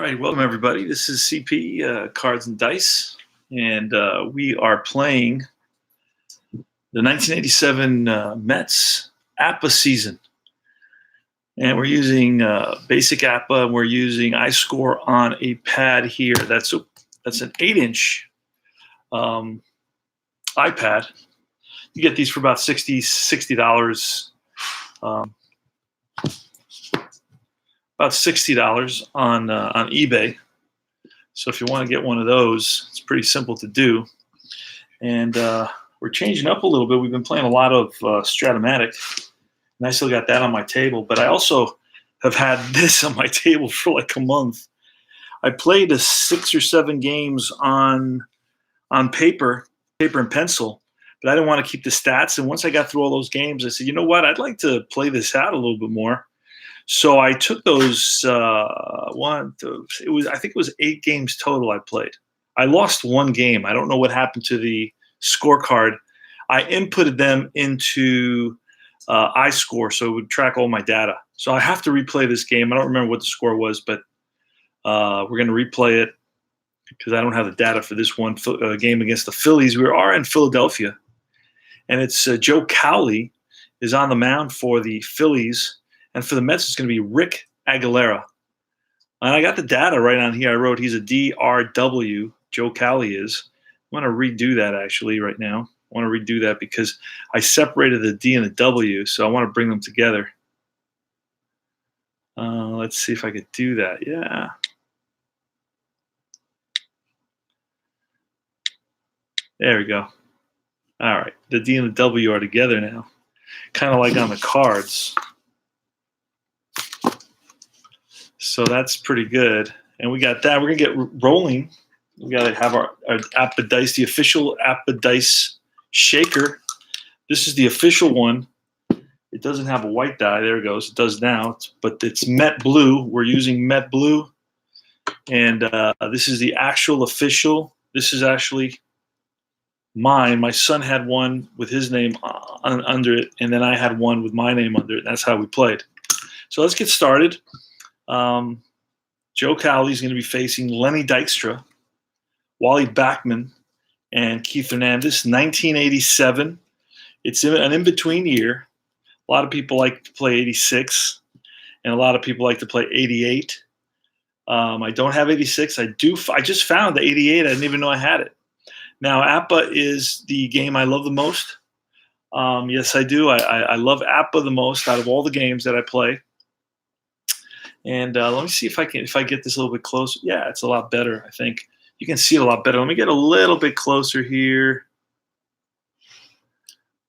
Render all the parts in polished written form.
right, welcome everybody. This is CP Cards and Dice, and we are playing the 1987 Mets APBA season. And we're using basic APBA, and we're using iScore on a pad here. That's an 8-inch iPad. You get these for about $60 about $60 on eBay. So if you want to get one of those, it's pretty simple to do. And we're changing up a little bit. We've been playing a lot of Stratomatic, and I still got that on my table. But I also have had this on my table for like a month. I played 6 or 7 games on paper and pencil, but I didn't want to keep the stats. And once I got through all those games, I said, you know what? I'd like to play this out a little bit more. So I took those I think it was 8 games total I played. I lost 1 game. I don't know what happened to the scorecard. I inputted them into iScore, so it would track all my data. So I have to replay this game. I don't remember what the score was, but we're going to replay it because I don't have the data for this one game against the Phillies. We are in Philadelphia, and it's Joe Cowley is on the mound for the Phillies. And for the Mets, it's going to be Rick Aguilera. And I got the data right on here. I wrote he's a DRW, Joe Cowley is. I want to redo that actually right now. I want to redo that because I separated the D and the W, so I want to bring them together. Let's see if I could do that. Yeah. There we go. All right. The D and the W are together now, kind of like on the cards. So that's pretty good. And we got that. We're going to get rolling. We got to have our APBA Dice, the official APBA Dice shaker. This is the official one. It doesn't have a white die. There it goes. It does now. But it's Met Blue. We're using Met Blue. And this is the actual official. This is actually mine. My son had one with his name under it, and then I had one with my name under it. That's how we played. So let's get started. Joe Cowley is going to be facing Lenny Dykstra, Wally Backman, and Keith Hernandez. 1987. It's an in-between year. A lot of people like to play 86, and a lot of people like to play 88. I don't have 86. I just found the 88. I didn't even know I had it. Now, APBA is the game I love the most. Yes, I do. I love APBA the most out of all the games that I play. And let me see if I get this a little bit closer. Yeah, it's a lot better, I think. You can see it a lot better. Let me get a little bit closer here.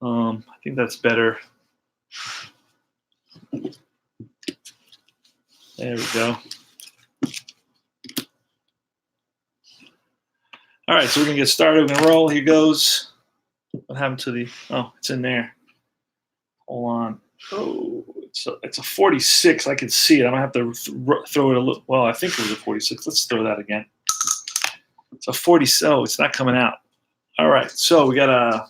I think that's better. There we go. All right, so we're going to get started. We're going to roll. Here goes. What happened to the – oh, it's in there. Hold on. Oh, it's a 46. I can see it. I'm going to have to throw it a little – well, I think it was a 46. Let's throw that again. It's a 40. Oh, it's not coming out. All right, so we got to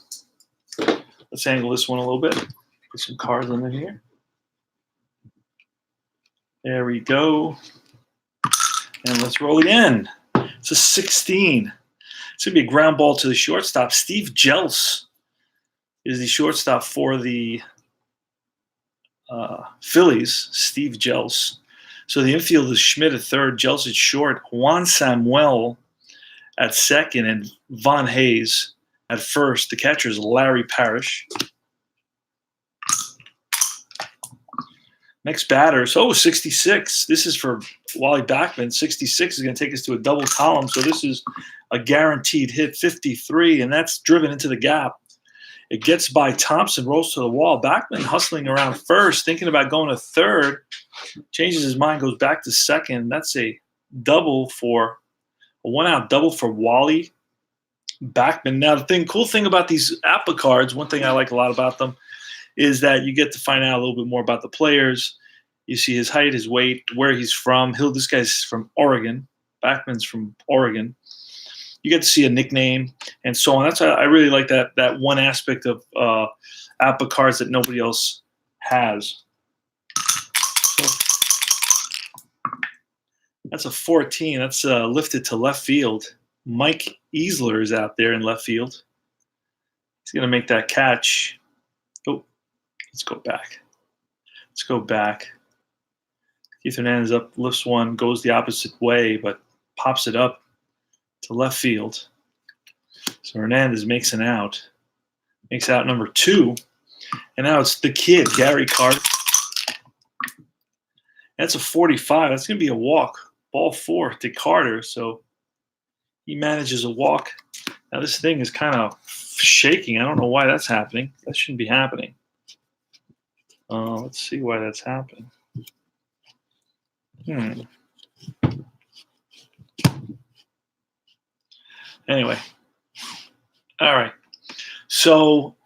– let's angle this one a little bit. Put some cards in here. There we go. And let's roll again. It's a 16. It's going to be a ground ball to the shortstop. Steve Jels is the shortstop for the Phillies. Steve Jels. So the infield is Schmidt at third, Jels at short, Juan Samuel at second, and Von Hayes at first. The catcher is Larry Parrish. Next batter, 66. This is for Wally Backman. 66 is going to take us to a double column. So this is a guaranteed hit, 53, and that's driven into the gap. It gets by Thompson, rolls to the wall. Backman hustling around first, thinking about going to third. Changes his mind, goes back to second. That's a one-out double for Wally Backman. Now, cool thing about these APBA cards, one thing I like a lot about them, is that you get to find out a little bit more about the players. You see his height, his weight, where he's from. This guy's from Oregon. Backman's from Oregon. You get to see a nickname and so on. That's why I really like that one aspect of APBA cards that nobody else has. So That's a 14. That's lifted to left field. Mike Easler is out there in left field. He's going to make that catch. Oh, let's go back. Let's go back. Keith Hernandez up, lifts one, goes the opposite way, but pops it up to left field. So Hernandez makes an out. Makes out number 2. And now it's the kid, Gary Carter. That's a 45. That's going to be a walk. Ball 4 to Carter. So he manages a walk. Now this thing is kind of shaking. I don't know why that's happening. That shouldn't be happening. Let's see why that's happening. Anyway. All right. So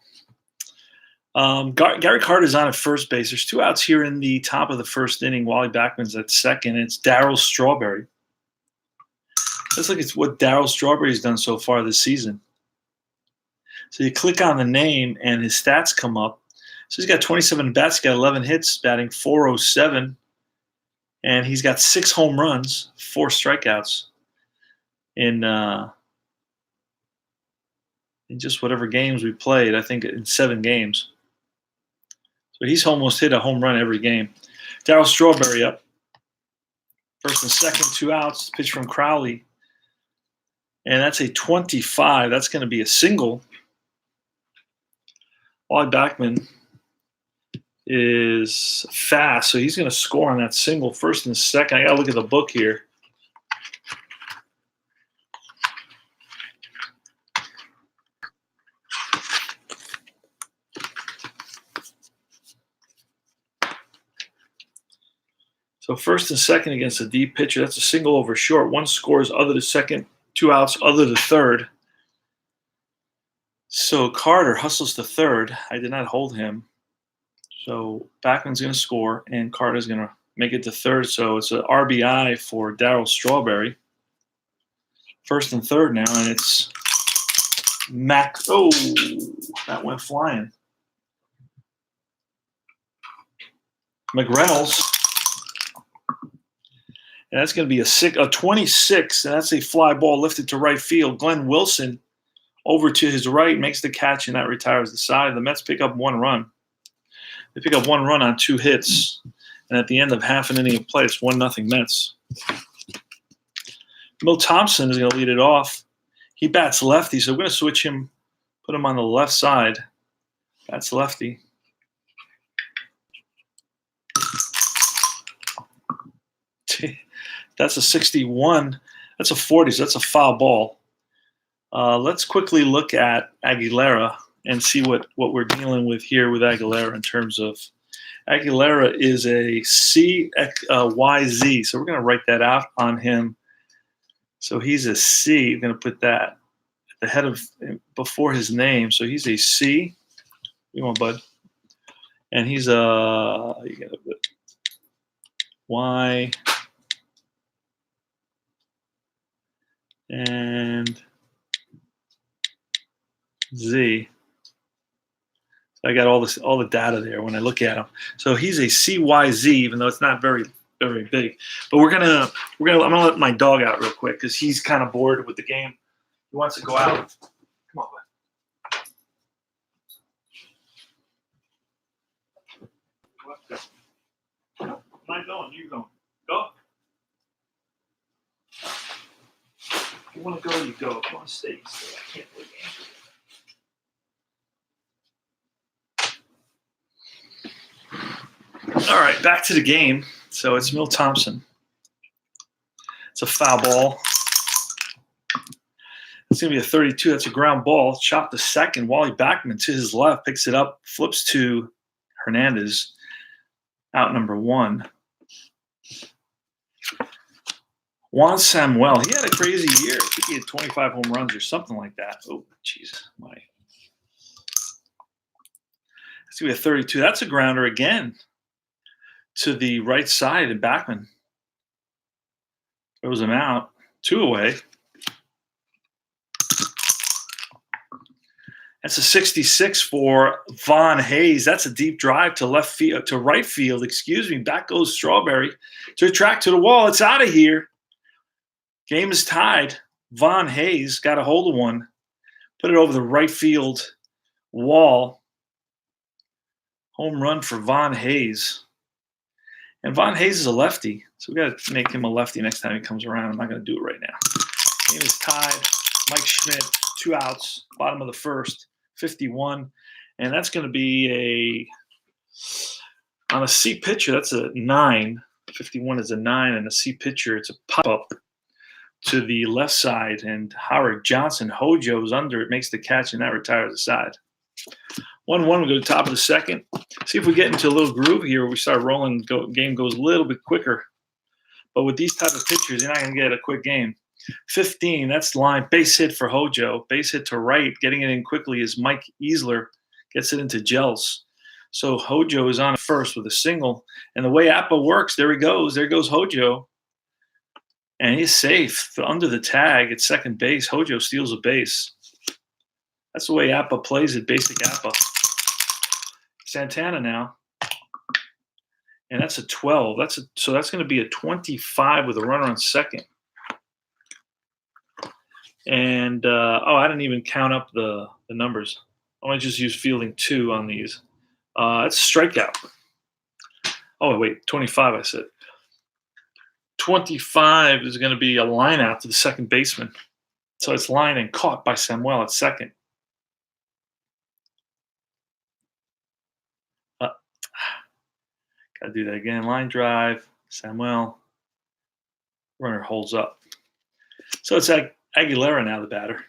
Gary Carter's on at first base. There's 2 outs here in the top of the first inning. Wally Backman's at second. It's Darryl Strawberry. Let's look at what Darryl Strawberry's done so far this season. So you click on the name and his stats come up. So he's got 27 bats, got 11 hits, batting .407, and he's got 6 home runs, 4 strikeouts in just whatever games we played. I think in 7 games. So he's almost hit a home run every game. Darryl Strawberry up. First and second, 2 outs. Pitch from Crowley. And that's a 25. That's going to be a single. Wally Backman is fast, so he's going to score on that single. First and second. I got to look at the book here. So first and second against a deep pitcher. That's a single over short. 1 scores other to second, 2 outs other to third. So Carter hustles to third. I did not hold him. So Backman's going to score, and Carter's going to make it to third. So it's an RBI for Darryl Strawberry. First and third now, and it's Mac. Oh, that went flying. McReynolds. And that's going to be a 26, and that's a fly ball lifted to right field. Glenn Wilson over to his right makes the catch, and that retires the side. The Mets pick up 1 run. They pick up 1 run on 2 hits, and at the end of half an inning of play, it's 1-0 Mets. Milt Thompson is going to lead it off. He bats lefty, so we're going to switch him, put him on the left side. Bats lefty. That's a 61. That's a 40, so that's a foul ball. Let's quickly look at Aguilera and see what we're dealing with here with Aguilera in terms of Aguilera is a CYZ. So we're going to write that out on him. So he's a C. We're going to put that at the head of before his name. So he's a C. Come on, bud. And he's a Y. And Z. So I got all the data there when I look at him. So he's a CYZ, even though it's not very, very big. But I'm gonna let my dog out real quick because he's kind of bored with the game. He wants to go out. Come on, bud. I'm not going. You go. Go. If you want to go, you go. If you want to stay, you stay. I can't play games. All right, back to the game. So it's Milt Thompson. It's a foul ball. It's going to be a 32. That's a ground ball. Chopped to second. Wally Backman to his left picks it up, flips to Hernandez. Out number 1. Juan Samuel, he had a crazy year. I think he had 25 home runs or something like that. Oh, jeez. It's going to be a 32. That's a grounder again to the right side, and Backman throws him out. 2 away. That's a 66 for Von Hayes. That's a deep drive to left field, to right field. Back goes Strawberry to track to the wall. It's out of here. Game is tied. Von Hayes got a hold of one, put it over the right field wall. Home run for Von Hayes. And Von Hayes is a lefty, so we got to make him a lefty next time he comes around. I'm not going to do it right now. Game is tied. Mike Schmidt, 2 outs, bottom of the first, 51. And that's going to be on a C pitcher, that's a 9. 51 is a 9, and a C pitcher, it's a pop-up to the left side. And Howard Johnson, Hojo's under it, makes the catch, and that retires the side. 1-1, we go to the top of the second. See if we get into a little groove here where we start rolling. Game goes a little bit quicker. But with these type of pitchers, you're not going to get a quick game. 15, that's line. Base hit for Hojo. Base hit to right. Getting it in quickly is Mike Easler. Gets it into Gels. So Hojo is on first with a single. And the way APBA works, there he goes. There goes Hojo. And he's safe. Under the tag at second base, Hojo steals a base. That's the way APBA plays it, basic APBA. Santana now. And that's a 12. So that's going to be a 25 with a runner on second. And, I didn't even count up the numbers. I want to just use fielding 2 on these. That's a strikeout. Oh, wait, 25 I said. 25 is going to be a line out to the second baseman. So it's line and caught by Samuel at second. Got to do that again. Line drive, Samuel. Runner holds up. So it's like Aguilera now, the batter.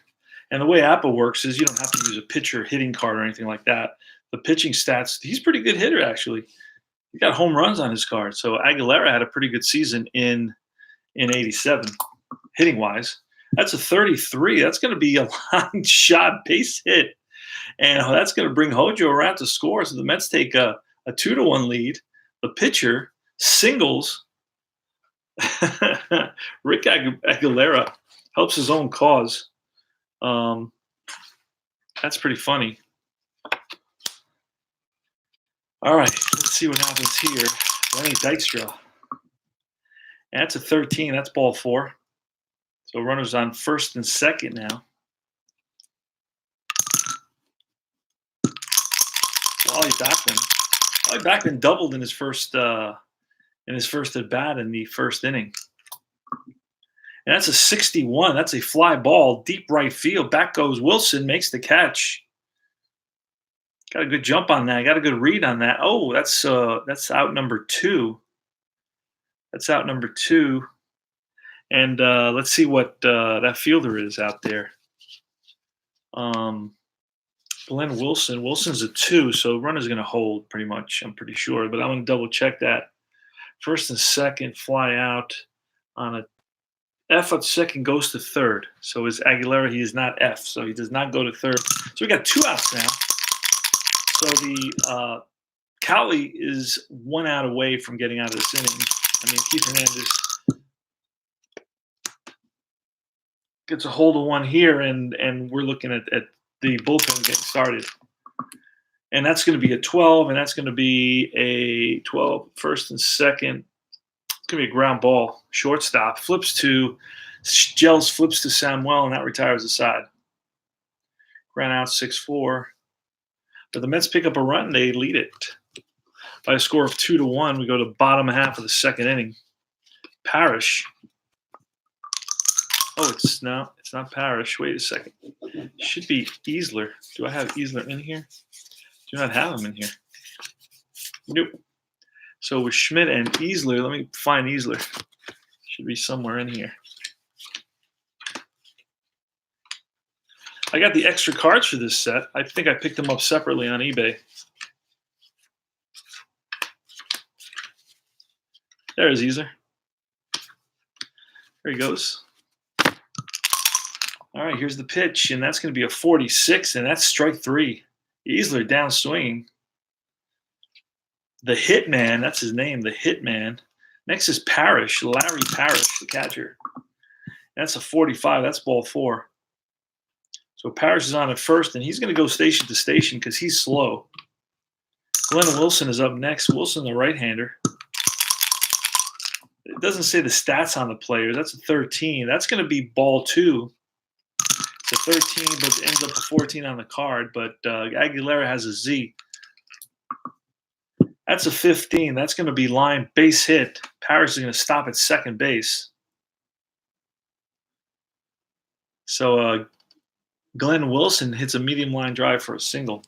And the way APBA works is you don't have to use a pitcher hitting card or anything like that. The pitching stats, he's a pretty good hitter, actually. He got home runs on his card. So Aguilera had a pretty good season in 87, hitting-wise. That's a 33. That's going to be a line shot base hit. And that's going to bring Hojo around to score. So the Mets take a 2-1 lead. The pitcher singles. Rick Aguilera helps his own cause. That's pretty funny. All right, let's see what happens here. Lenny Dykstra. And that's a 13. That's ball 4. So runners on first and second now. Wally Backman doubled in his first at bat in the first inning. And that's a 61. That's a fly ball, deep right field. Back goes Wilson, makes the catch. Got a good jump on that. Got a good read on that. Oh, that's out number 2. That's out number 2. And let's see what that fielder is out there. Glenn Wilson. Wilson's a 2, so runner's going to hold pretty much, I'm pretty sure. But I'm going to double check that. First and second, fly out on a F at second, goes to third. So is Aguilera, he is not F, so he does not go to third. So we got 2 outs now. So the Cowley is 1 out away from getting out of this inning. I mean, Keith Hernandez gets a hold of one here, and we're looking at the bullpen getting started. And that's going to be a 12, and that's going to be a 12. First and second. It's going to be a ground ball. Shortstop. Flips to Gels, flips to Samuel, and that retires the side. Ground out 6-4. But the Mets pick up a run. They lead it by a score of 2-1. We go to bottom half of the second inning. Parrish. Oh, it's not Parrish. Wait a second. It should be Easler. Do I have Easler in here? Do not have him in here. Nope. So with Schmidt and Easler, let me find Easler. Should be somewhere in here. I got the extra cards for this set. I think I picked them up separately on eBay. There's Easler. There he goes. All right, here's the pitch, and that's going to be a 46, and that's strike 3. Easler down swinging. The Hitman, that's his name, the Hitman. Next is Parrish, Larry Parrish, the catcher. That's a 45. That's ball 4. So Parrish is on at first, and he's going to go station to station because he's slow. Glenn Wilson is up next. Wilson, the right-hander. It doesn't say the stats on the players. That's a 13. That's going to be ball 2. It's a 13, but it ends up a 14 on the card. But Aguilera has a Z. That's a 15. That's going to be line base hit. Paris is going to stop at second base. So Glenn Wilson hits a medium line drive for a single.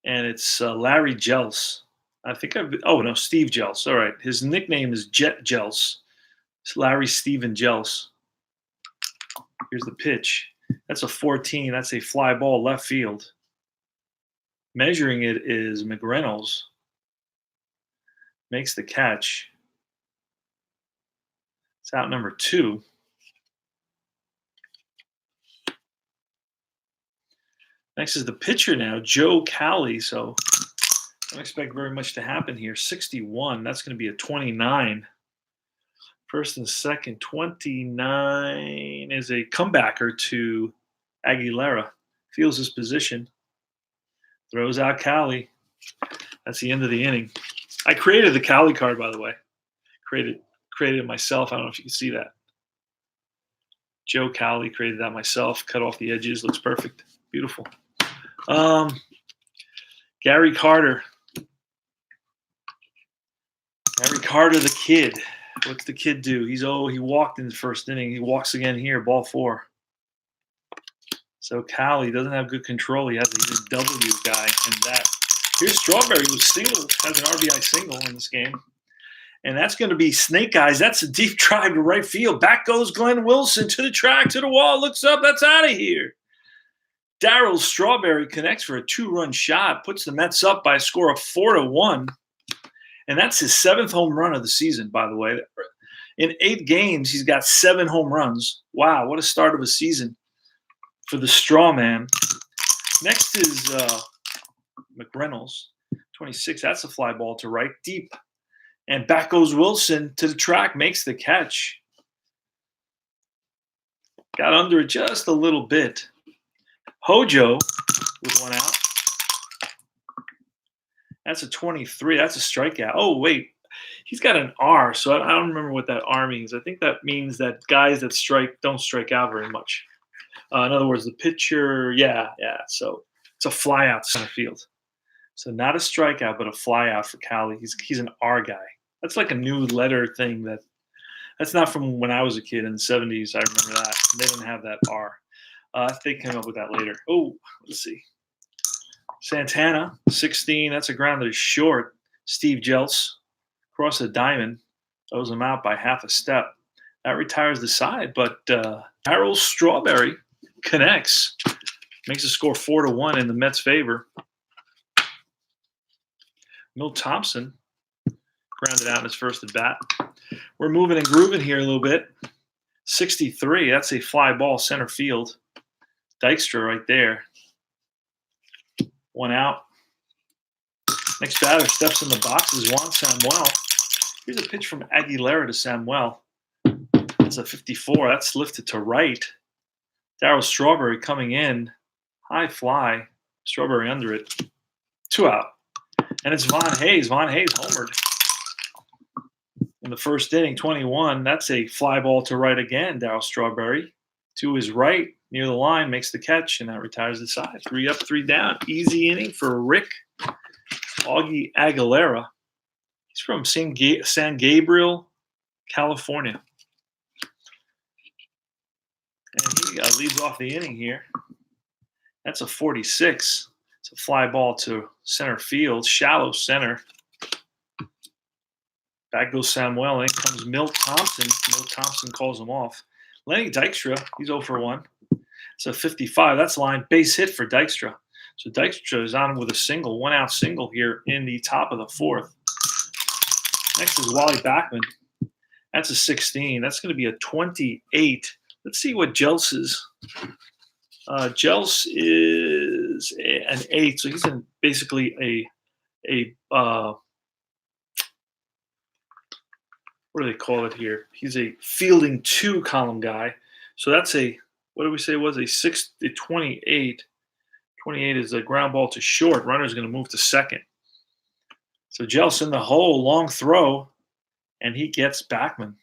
And it's Larry Jels. I think Steve Jels. All right. His nickname is Jet Jels. It's Larry Steven Jels. Here's the pitch. That's a 14. That's a fly ball left field. Measuring it is McReynolds. Makes the catch. It's out number 2. Next is the pitcher now, Joe Cali. So I don't expect very much to happen here. 61. That's going to be a 29. First and second. 29 is a comebacker to Aguilera. Feels his position. Throws out Cali. That's the end of the inning. I created the Cali card, by the way. Created it myself. I don't know if you can see that. Joe Cali, created that myself. Cut off the edges. Looks perfect. Beautiful. Gary Carter. Gary Carter, the kid. What's the kid do? He walked in the first inning. He walks again here, ball 4. So Cali doesn't have good control. He's a W guy, and that. Here's Strawberry, who has an RBI single in this game. And that's going to be Snake Eyes. That's a deep drive to right field. Back goes Glenn Wilson to the track, to the wall, looks up. That's out of here. Darryl Strawberry connects for a 2-run shot, puts the Mets up by a score of 4-1. And that's his 7th home run of the season, by the way. In 8 games, he's got 7 home runs. Wow, what a start of a season for the Straw Man. Next is McReynolds, 26. That's a fly ball to right, deep. And back goes Wilson to the track, makes the catch. Got under it just a little bit. Hojo with 1 out. That's a 23. That's a strikeout. Oh, wait. He's got an R, so I don't remember what that R means. I think that means that guys that strike don't strike out very much. In other words, the pitcher, yeah. So it's a fly out to center field. So not a strikeout, but a fly out for Cali. He's an R guy. That's like a new letter thing that's not from when I was a kid in the 70s. I remember that. They didn't have that R. They came up with that later. Oh, let's see. Santana, 16. That's a grounder short. Steve Jeltz across the diamond. Throws him out by half a step. That retires the side. But Darryl Strawberry connects. Makes the score 4-1 in the Mets' favor. Milt Thompson grounded out in his first at bat. We're moving and grooving here a little bit. 63. That's a fly ball center field. Dykstra right there. 1 out. Next batter steps in the box is Juan Samuel. Here's a pitch from Aguilera to Samuel. That's a 54. That's lifted to right. Darryl Strawberry coming in. High fly. Strawberry under it. 2 out. And it's Von Hayes. Von Hayes homered in the first inning, 21. That's a fly ball to right again. Darryl Strawberry to his right near the line makes the catch, and that retires the side. 3 up, 3 down. Easy inning for Rick Augie Aguilera. He's from San Gabriel, California. And he leads off the inning here. That's a 46. It's a fly ball to center field, shallow center. Back goes Samuel. In comes Milt Thompson. Milt Thompson calls him off. Lenny Dykstra, he's 0 for 1. It's a 55. That's line base hit for Dykstra. So Dykstra is on with a single, 1 out single here in the top of the 4th. Next is Wally Backman. That's a 16. That's going to be a 28. Let's see what Jelce is. Jelce is an 8, so he's basically a what do they call it here? He's a fielding 2 column guy. So that's what do we say was a 28. 28 is a ground ball to short. Runner's going to move to second. So Jel's in the hole, long throw, and he gets Backman.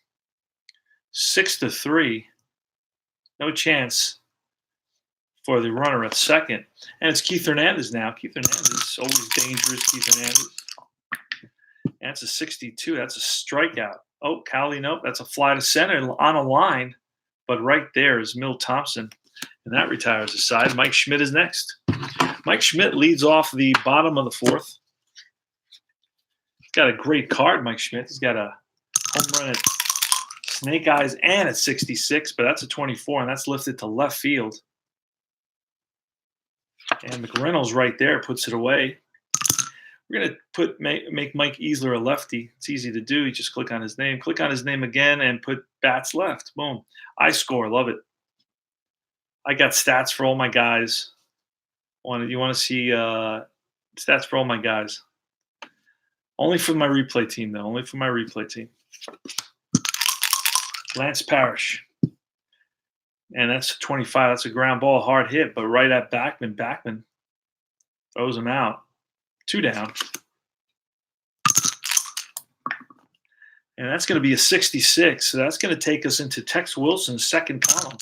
6-3. No chance for the runner at second. And it's Keith Hernandez now. Keith Hernandez, always dangerous, Keith Hernandez. And it's a 62. That's a strikeout. Oh, Cowley, nope. That's a fly to center on a line. But right there is Milt Thompson. And that retires the side. Mike Schmidt is next. Mike Schmidt leads off the bottom of the fourth. He's got a great card, Mike Schmidt. He's got a home run at Snake Eyes and at 66, but that's a 24, and that's lifted to left field. And McReynolds right there puts it away. We're going to make Mike Easler a lefty. It's easy to do. You just click on his name. Click on his name again and put bats left. Boom. I score. Love it. I got stats for all my guys. You want to see stats for all my guys. Only for my replay team, though. Only for my replay team. Lance Parrish. And that's 25. That's a ground ball, hard hit, but right at Backman. Backman throws him out. 2 down. And that's going to be a 66. So that's going to take us into Tex Wilson's second column.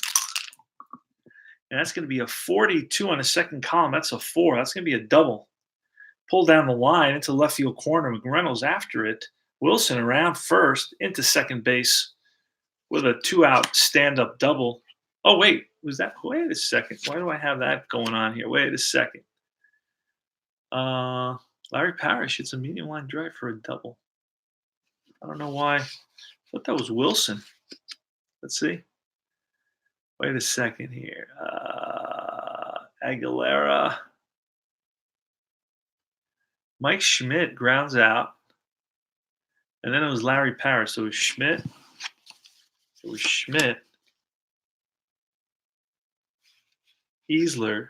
And that's going to be a 42 on the second column. That's a 4. That's going to be a double. Pull down the line into left field corner. McReynolds after it. Wilson around first into second base with a 2-out stand-up double. Oh, wait. Wait a second. Why do I have that going on here? Wait a second. Larry Parrish hits a medium line drive for a double. I don't know why. I thought that was Wilson. Let's see. Wait a second here. Aguilera. Mike Schmidt grounds out. And then it was Larry Parrish. So it was Schmidt. Easler.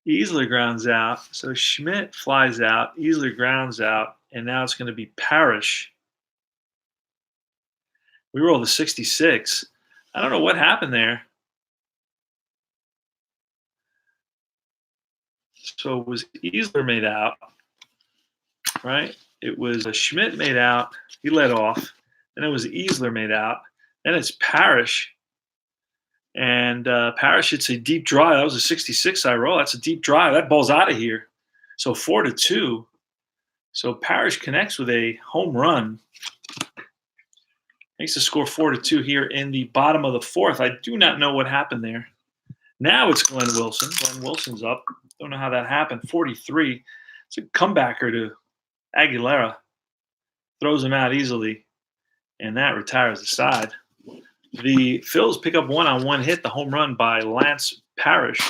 Easler grounds out. So Schmidt flies out. Easler grounds out. And now it's going to be Parrish. We roll the 66. I don't know what happened there. So it was Easler made out, right? It was Schmidt made out. He led off. Then it was Easler made out. Then it's Parrish. And Parrish hits a deep drive. That was a 66 I roll. That's a deep drive. That ball's out of here. So 4-2. So Parrish connects with a home run. Makes the score 4-2 here in the bottom of the fourth. I do not know what happened there. Now it's Glenn Wilson. Glenn Wilson's up. Don't know how that happened. 43. It's a comebacker to Aguilera. Throws him out easily. And that retires the side. The Phils pick up 1-on-1 hit, the home run by Lance Parrish.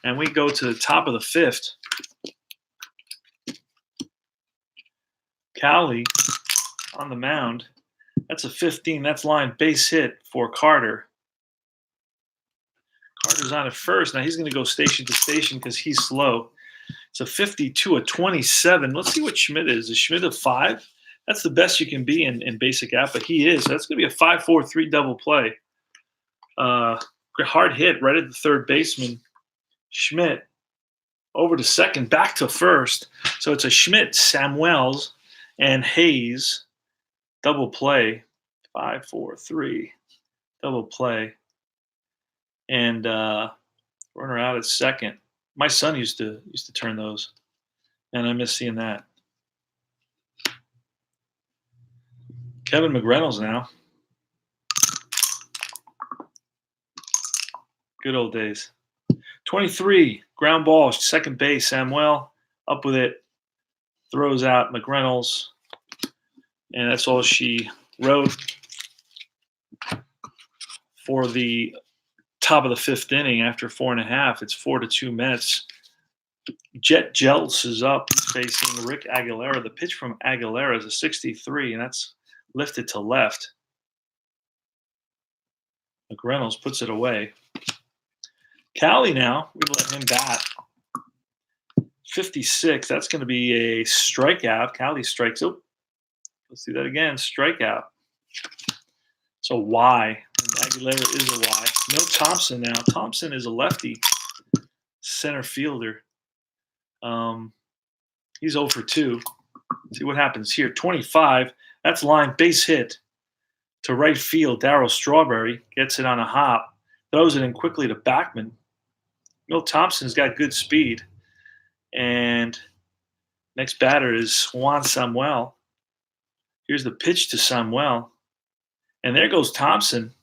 And we go to the top of the fifth. Cowley on the mound. That's a 15. That's line base hit for Carter. Carter's on at first. Now he's going to go station to station because he's slow. It's a 52, a 27. Let's see what Schmidt is. Is Schmidt a 5? That's the best you can be in basic APBA. He is. So that's going to be a 5-4-3 double play. Hard hit right at the third baseman. Schmidt over to second, back to first. So it's a Schmidt, Samuels, and Hayes double play. 5-4-3 double play. And runner out at second. My son used to turn those, and I miss seeing that. Kevin McReynolds now. Good old days. 23, ground ball, second base, Samuel, up with it, throws out McReynolds, and that's all she wrote for the top of the fifth inning after 4.5. It's 4-2 Mets. Jet Jeltz is up facing Rick Aguilera. The pitch from Aguilera is a 63, and that's lifted to left. McReynolds puts it away. Cowley now, we let him bat. 56, that's going to be a strikeout. Cowley strikes. Oh, let's do that again. Strikeout. So Y. And Aguilera is a Y. No Thompson now. Thompson is a lefty. center fielder. He's 0 for 2. See what happens here. 25. That's line base hit to right field. Darryl Strawberry gets it on a hop, throws it in quickly to Backman. Milt Thompson's got good speed. And next batter is Juan Samuel. Here's the pitch to Samuel. And there goes Thompson.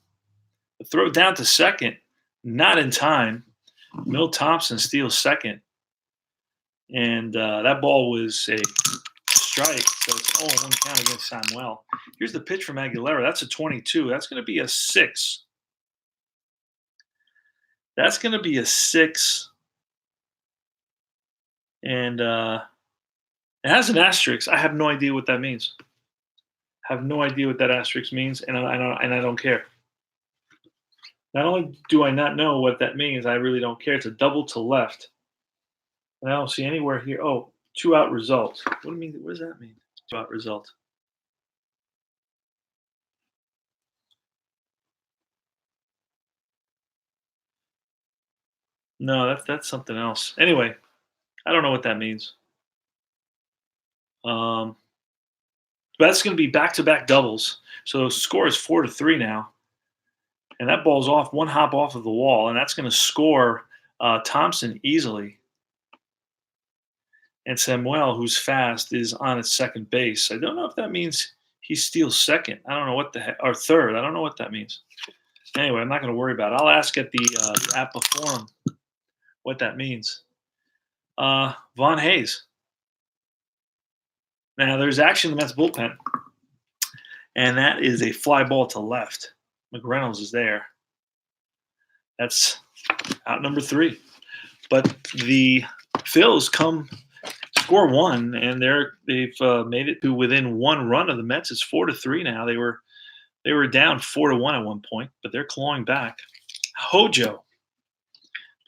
The throw down to second. Not in time. Milt Thompson steals second. And that ball was a strike. So it's 0-1 count against Samuel. Here's the pitch from Aguilera. That's a 22. That's going to be a 6. That's going to be a 6. And it has an asterisk. I have no idea what that means. I have no idea what that asterisk means, and I don't care. Not only do I not know what that means, I really don't care. It's a double to left. And I don't see anywhere here. Oh, 2-out result. What do you mean? What does that mean? 2-out result. No, that's something else. Anyway, I don't know what that means. That's going to be back-to-back doubles. So the score is 4-3 now. And that ball's off, one hop off of the wall, and that's going to score Thompson easily. And Samuel, who's fast, is on at second base. I don't know if that means he steals second. I don't know what the heck, or third. I don't know what that means. Anyway, I'm not going to worry about it. I'll ask at the APBA forum what that means. Von Hayes. Now, there's action in the Mets bullpen, and that is a fly ball to left. McReynolds is there. That's out number 3. But the Phils score 1, and they've made it to within 1 run of the Mets. It's 4-3 now. They were down 4-1 at one point, but they're clawing back. Hojo,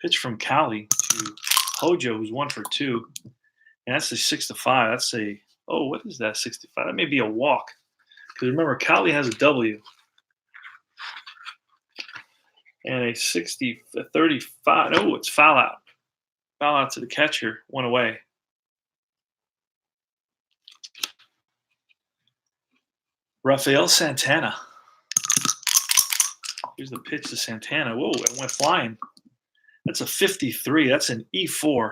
pitch from Cali to Hojo, who's 1 for 2, and that's a 6-5. That's a what is that? 65. That may be a walk. Because remember, Cali has a W. And a 35. Oh, it's foul out. Foul out to the catcher. 1 away. Rafael Santana. Here's the pitch to Santana. Whoa, it went flying. That's a 53. That's an E4.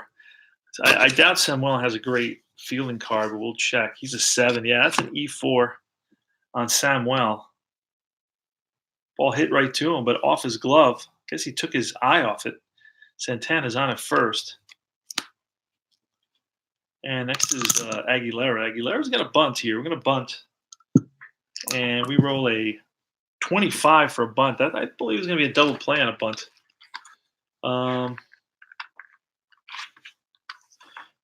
I doubt Samuel has a great fielding card, but we'll check. He's a 7. Yeah, that's an E4 on Samuel. Ball hit right to him, but off his glove. I guess he took his eye off it. Santana's on at first. And next is Aguilera. Aguilera's going to bunt here. We're going to bunt. And we roll a 25 for a bunt. That, I believe, is going to be a double play on a bunt.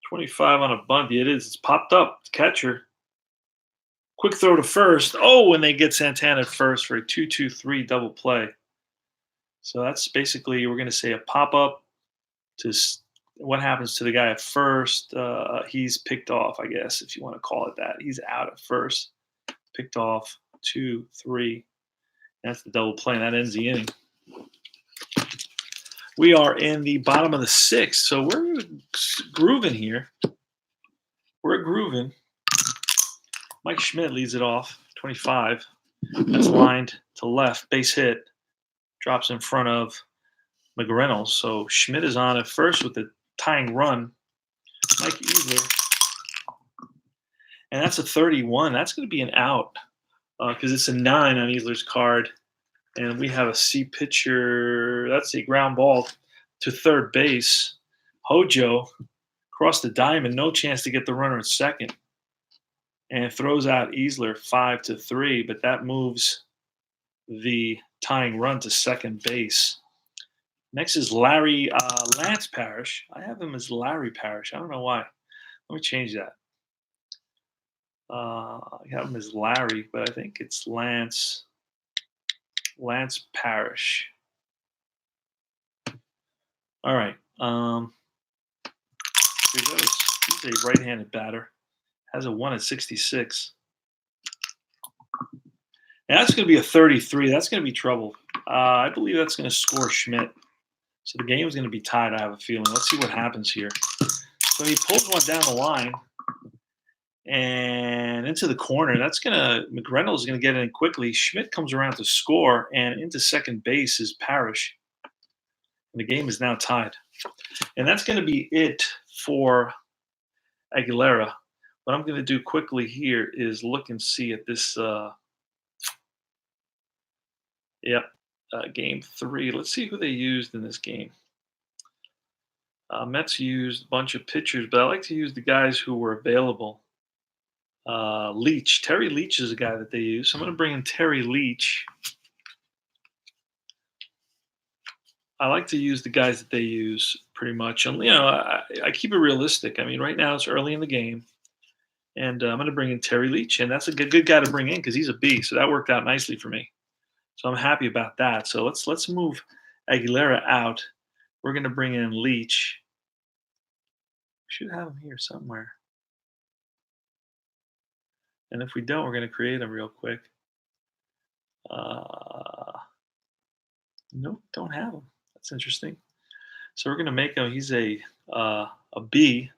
25 on a bunt. It is. It's popped up. It's catcher. Quick throw to first. Oh, and they get Santana at first for a 2-2-3 double play. So that's basically, we're going to say a pop-up to what happens to the guy at first. He's picked off, I guess, if you want to call it that. He's out at first. Picked off 2-3. That's the double play, and that ends the inning. We are in the bottom of the 6th, so we're grooving here. We're grooving. Mike Schmidt leads it off, 25. That's lined to left, base hit. Drops in front of McReynolds. So Schmidt is on at first with the tying run. Mike Easler. And that's a 31. That's going to be an out because it's a 9 on Easler's card. And we have a C pitcher. That's a ground ball to third base. Hojo across the diamond. No chance to get the runner at second. And throws out Easler 5-3. But that moves the tying run to second base. Next is Lance Parrish. I have him as Larry Parrish. I don't know why. Let me change that. I have him as Larry, but I think it's Lance Parrish. All right. Here goes. He's a right-handed batter. Has a 1 at 66. And that's going to be a 33. That's going to be trouble. I believe that's going to score Schmidt. So the game is going to be tied, I have a feeling. Let's see what happens here. So he pulls one down the line and into the corner. McReynolds is going to get in quickly. Schmidt comes around to score, and into second base is Parrish. And the game is now tied. And that's going to be it for Aguilera. What I'm going to do quickly here is look and see at this. Game 3. Let's see who they used in this game. Mets used a bunch of pitchers, but I like to use the guys who were available. Terry Leach is a guy that they use. So I'm going to bring in Terry Leach. I like to use the guys that they use pretty much. And, I keep it realistic. I mean, right now it's early in the game. And I'm going to bring in Terry Leach. And that's a good guy to bring in because he's a B. So that worked out nicely for me. So I'm happy about that. So let's move Aguilera out. We're going to bring in Leach. We should have him here somewhere. And if we don't, we're going to create him real quick. Nope, don't have him. That's interesting. So we're going to make him, he's a B.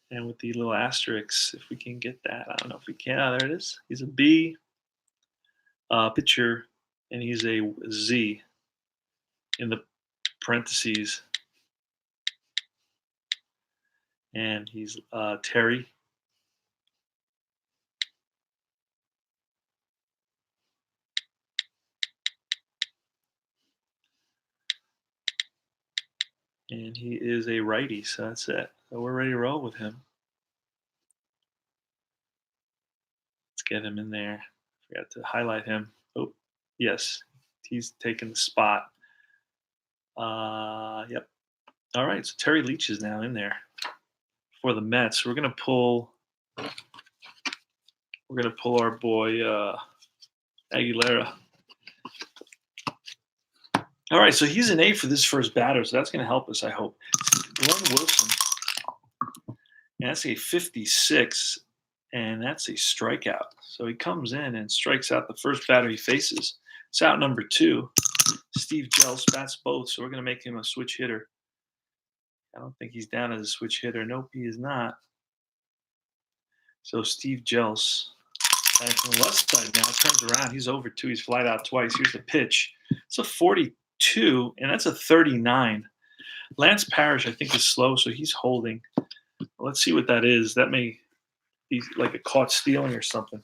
And with the little asterisks, if we can get that. I don't know if we can. Oh, there it is. He's a B pitcher, and he's a Z in the parentheses. And he's Terry. And he is a righty, so that's it. So we're ready to roll with him. Let's get him in there. Forgot to highlight him. Oh, yes, he's taking the spot. Yep. All right, so Terry Leach is now in there for the Mets. We're gonna pull our boy Aguilera. All right, so he's an A for this first batter, so that's going to help us, I hope. Glenn Wilson, and that's a 56, and that's a strikeout. So he comes in and strikes out the first batter he faces. It's out number 2. Steve Jels bats both, so we're going to make him a switch hitter. I don't think he's down as a switch hitter. Nope, he is not. So Steve Jels, and from the left side now, turns around. He's over 2. He's flied out twice. Here's the pitch. It's a 42, and that's a 39. Lance Parrish, I think, is slow, so he's holding. Let's see what that is. That may be like a caught stealing or something,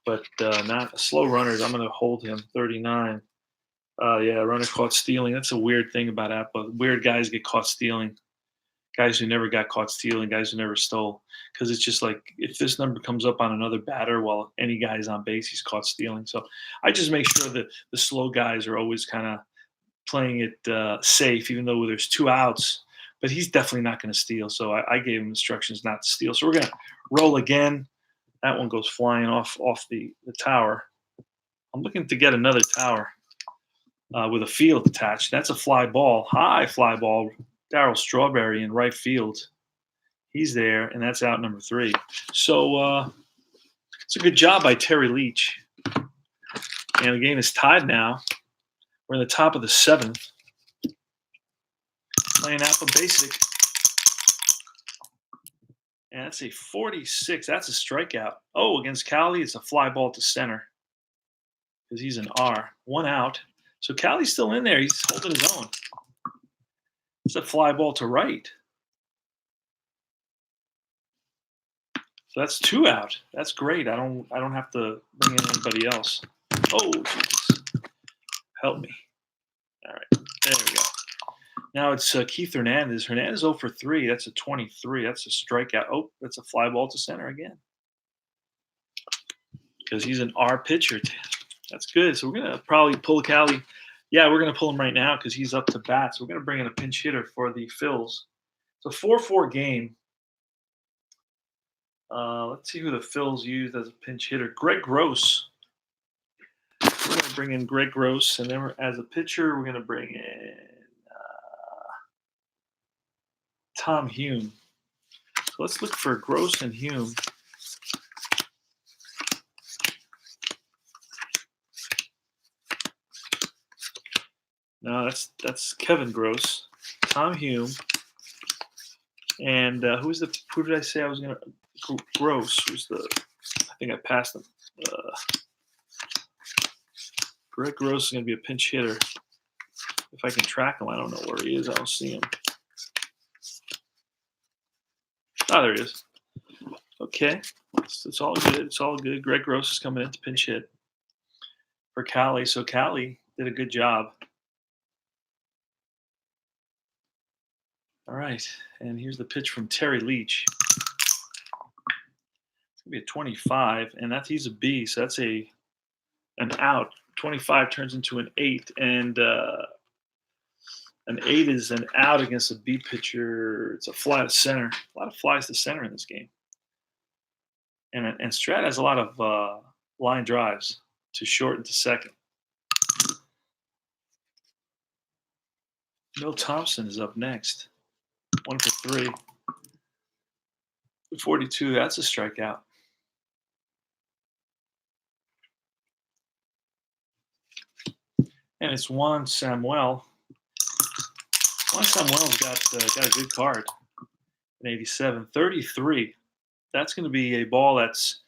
but not a slow runner. I'm going to hold him. 39. Runner caught stealing. That's a weird thing about APBA. Weird guys get caught stealing. Guys who never got caught stealing, guys who never stole. Because it's just like if this number comes up on another batter while any guy's on base, he's caught stealing. So I just make sure that the slow guys are always kind of playing it safe, even though there's 2 outs. But he's definitely not going to steal. So I gave him instructions not to steal. So we're going to roll again. That one goes flying off the tower. I'm looking to get another tower with a field attached. That's a fly ball, high fly ball. Darryl Strawberry in right field. He's there, and that's out number 3. So it's a good job by Terry Leach. And the game is tied now. We're in the top of the 7th. Playing APBA Basic. And that's a 46. That's a strikeout. Oh, against Cali, it's a fly ball to center. Because he's an R. 1 out. So Cali's still in there. He's holding his own. It's a fly ball to right. So that's 2 out. That's great. I don't have to bring in anybody else. Oh, Jesus. Help me. All right. There we go. Now it's Keith Hernandez. Hernandez 0 for 3. That's a 23. That's a strikeout. Oh, that's a fly ball to center again. Because he's an R pitcher. That's good. So we're going to probably pull Cali. Yeah, we're going to pull him right now because he's up to bat. So we're going to bring in a pinch hitter for the Phils. It's a 4-4 game. Let's see who the Phils used as a pinch hitter. Greg Gross. We're going to bring in Greg Gross. And then as a pitcher, we're going to bring in Tom Hume. So let's look for Gross and Hume. No, that's Kevin Gross, Tom Hume, and who did I say I was gonna? Gross was the. I think I passed him. Uh, Greg Gross is gonna be a pinch hitter. If I can track him, I don't know where he is. I don't see him. Oh, there he is. Okay, it's all good. It's all good. Greg Gross is coming in to pinch hit for Cali. So Cali did a good job. All right, and here's the pitch from Terry Leach. It's gonna be a 25, and he's a B, so that's an out. 25 turns into an 8, and an 8 is an out against a B pitcher. It's a fly to center. A lot of flies to center in this game, and Strat has a lot of line drives to short and to second. Mill Thompson is up next. 1 for 3. 42, that's a strikeout. And it's Juan Samuel. Juan Samuel's got a good card. An 87. 33. That's going to be a ball that's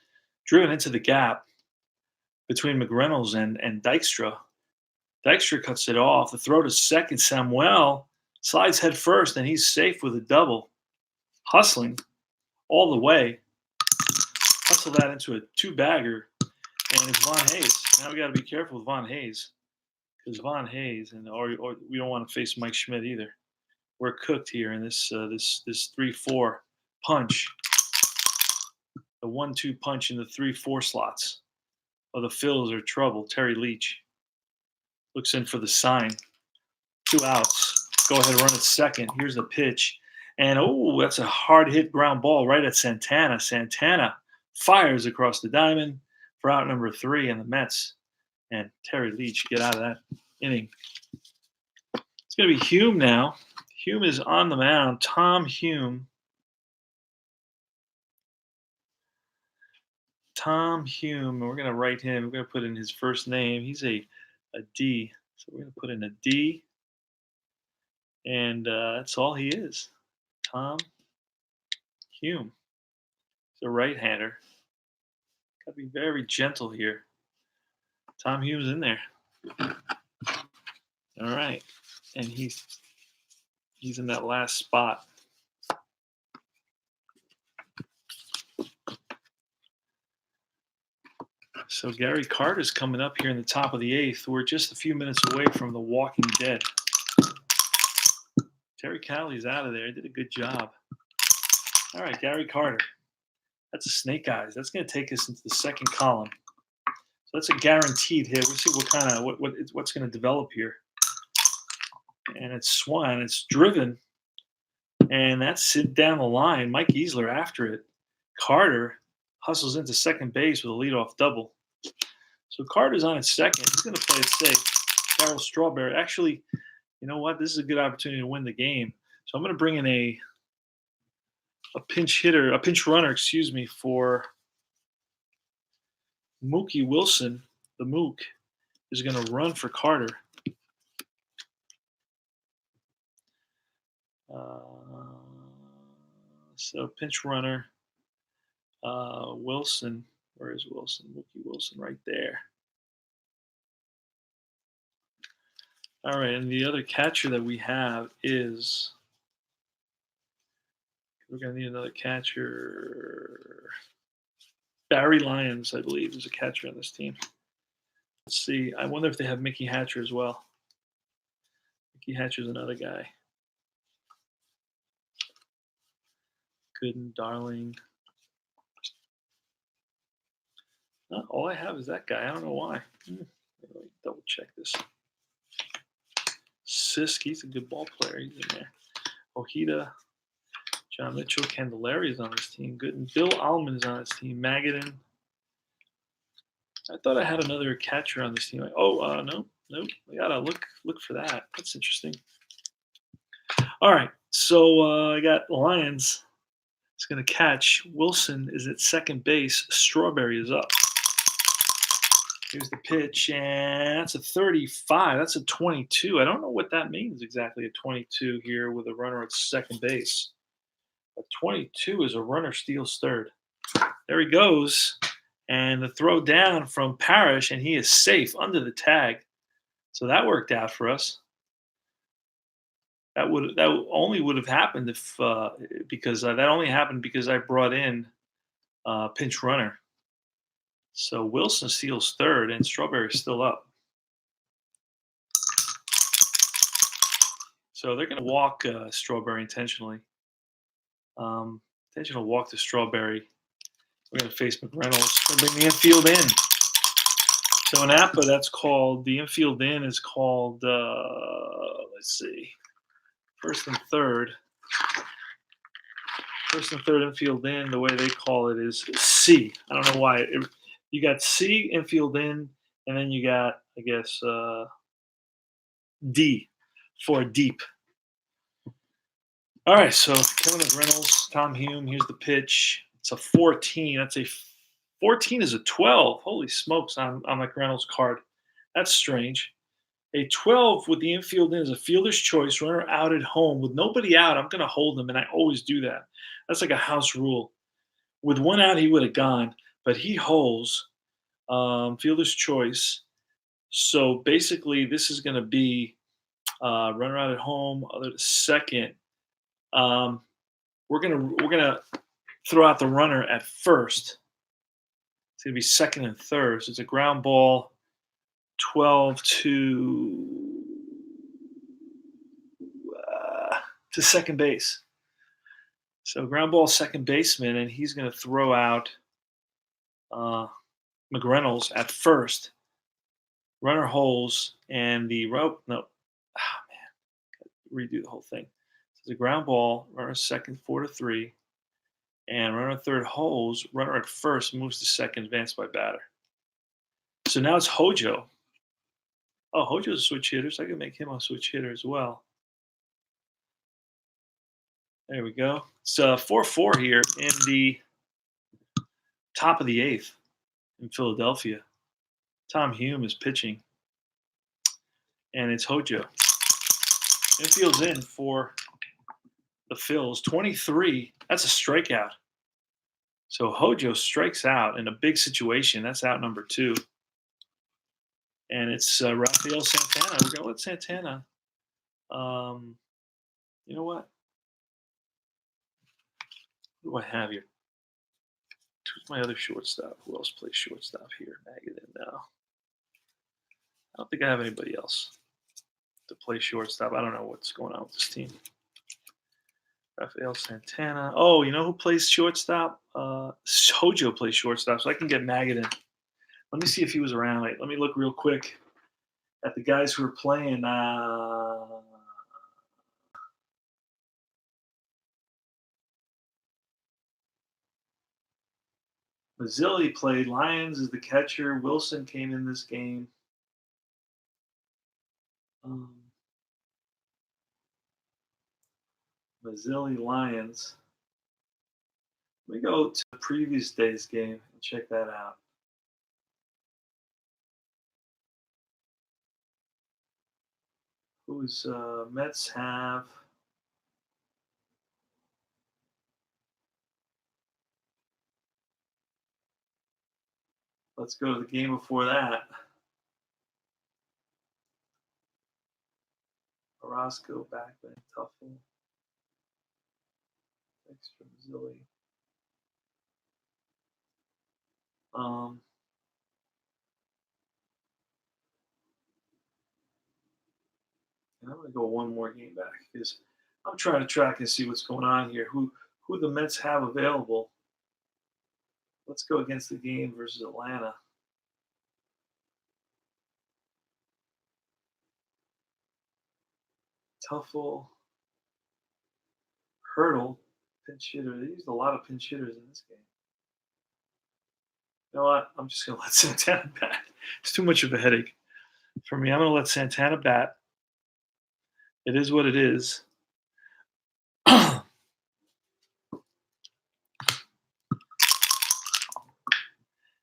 driven into the gap between McReynolds and Dykstra. Dykstra cuts it off. The throw to second. Samuel slides head first, and he's safe with a double. Hustling all the way. Hustle that into a 2-bagger, and it's Von Hayes. Now we got to be careful with Von Hayes, because Von Hayes or we don't want to face Mike Schmidt either. We're cooked here in this 3-4 punch, the 1-2 punch in the 3-4 slots. Oh, the Phils are trouble. Terry Leach looks in for the sign. 2 outs. Go ahead and run at second. Here's the pitch. And, that's a hard-hit ground ball right at Santana. Santana fires across the diamond for out number 3, and the Mets and Terry Leach get out of that inning. It's going to be Hume now. Hume is on the mound. Tom Hume. Tom Hume. We're going to write him. We're going to put in his first name. He's a D. So we're going to put in a D. And that's all he is. Tom Hume. He's a right-hander. Got to be very gentle here. Tom Hume's in there. All right. And he's in that last spot. So Gary Carter's coming up here in the top of the 8th. We're just a few minutes away from The Walking Dead. Terry Cowley's out of there. He did a good job. All right, Gary Carter. That's a snake eyes. That's going to take us into the second column. So that's a guaranteed hit. We'll see what kind of what's going to develop here. And it's swung. It's driven, and that's it down the line. Mike Easler after it. Carter hustles into second base with a leadoff double. So Carter's on at second. He's going to play it safe. Darryl Strawberry. Actually, you know what? This is a good opportunity to win the game. So I'm going to bring in a pinch runner, for Mookie Wilson. The Mook is going to run for Carter. So pinch runner, Wilson. Where is Wilson? Mookie Wilson right there. All right, and the other catcher that we have is, we're going to need another catcher. Barry Lyons, I believe, is a catcher on this team. Let's see. I wonder if they have Mickey Hatcher as well. Mickey Hatcher's another guy. Gooden, Darling. All I have is that guy. I don't know why. Let me double check this. Sisk, he's a good ball player. He's in there. Ojeda, John Mitchell, Candelaria is on this team. Gooden, Bill Allman is on this team. Magadan. I thought I had another catcher on this team. No. I gotta look for that. That's interesting. All right, so I got Lyons. It's going to catch. Wilson is at second base. Strawberry is up. Here's the pitch, and that's a 35. That's a 22. I don't know what that means exactly, a 22 here with a runner at second base. A 22 is a runner steals third. There he goes. And the throw down from Parrish, and he is safe under the tag. So that worked out for us. That only would have happened if because that only happened because I brought in pinch runner. So Wilson steals third, and Strawberry's still up. So they're going to walk Strawberry intentionally. Intentional walk to Strawberry. We're going to face McReynolds. They'll bring the infield in. So in APBA, that's called, the infield in is called, let's see, first and third. First and third infield in, the way they call it is C. I don't know why. You got C, infield in, and then you got, I guess, D for deep. All right, so Kevin McReynolds, Tom Hume, here's the pitch. It's a 14. That's a 14 is a 12. Holy smokes on McReynolds' card. That's strange. A 12 with the infield in is a fielder's choice, runner out at home. With nobody out, I'm going to hold him, and I always do that. That's like a house rule. With one out, he would have gone, but he holds fielder's choice. So basically, this is going to be runner out at home, other to second. We're gonna throw out the runner at first. It's gonna be second and third. So it's a ground ball, 12 to second base. So ground ball, second baseman, and he's gonna throw out McReynolds at first. Runner holds, and the rope. No, redo the whole thing. So it's a ground ball, runner second, 4-3, and runner third holds. Runner at first moves to second, advanced by batter. So now it's Hojo. Oh, Hojo's a switch hitter, so I can make him a switch hitter as well. There we go. It's 4-4 here in the top of the eighth in Philadelphia. Tom Hume is pitching, and it's Hojo. Infield's in for the Phils. 23. That's a strikeout. So Hojo strikes out in a big situation. That's out number 2. And it's Rafael Santana. We're going to let Santana. You know what? Who do I have here? Who's my other shortstop? Who else plays shortstop here? Magadan now. I don't think I have anybody else to play shortstop. I don't know what's going on with this team. Rafael Santana. Oh, you know who plays shortstop? Hojo plays shortstop, so I can get Magadan. Let me see if he was around. Let me look real quick at the guys who are playing. Mazzilli played. Lyons is the catcher. Wilson came in this game. Mazzilli, Lions. Let me go to the previous day's game and check that out. Who's Mets have? Let's go to the game before that. Orozco, Backman, Tuffle. Extra Mazzilli. And I'm going to go one more game back because I'm trying to track and see what's going on here. Who the Mets have available. Let's go against the game versus Atlanta. Tuffle, Hurdle, pinch hitter. They used a lot of pinch hitters in this game. You know what? I'm just going to let Santana bat. It's too much of a headache for me. I'm going to let Santana bat. It is what it is.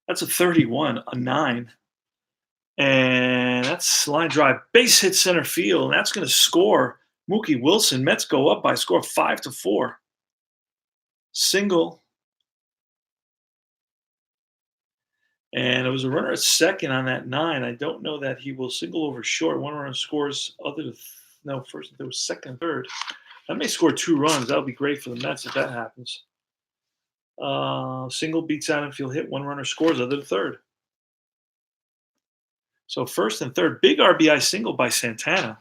That's a 31, a 9. And that's line drive, base hit center field, and that's going to score Mookie Wilson. Mets go up by a score of 5-4. Single, and it was a runner at second on that 9. I don't know that he will single over short. One runner scores other than no first. There was second and third. That may score 2 runs. That would be great for the Mets if that happens. Single beats out infield hit. One runner scores other than third. So first and third, big RBI single by Santana.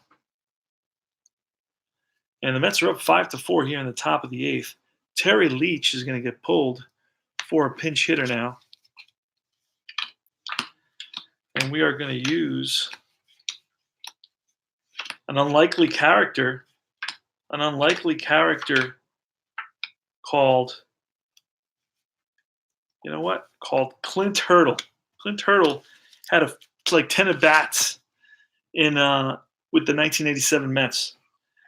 And the Mets are up 5-4 here in the top of the 8th. Terry Leach is going to get pulled for a pinch hitter now. And we are going to use an unlikely character called, you know what? Called Clint Hurdle. Clint Hurdle had like 10 at bats in with the 1987 Mets.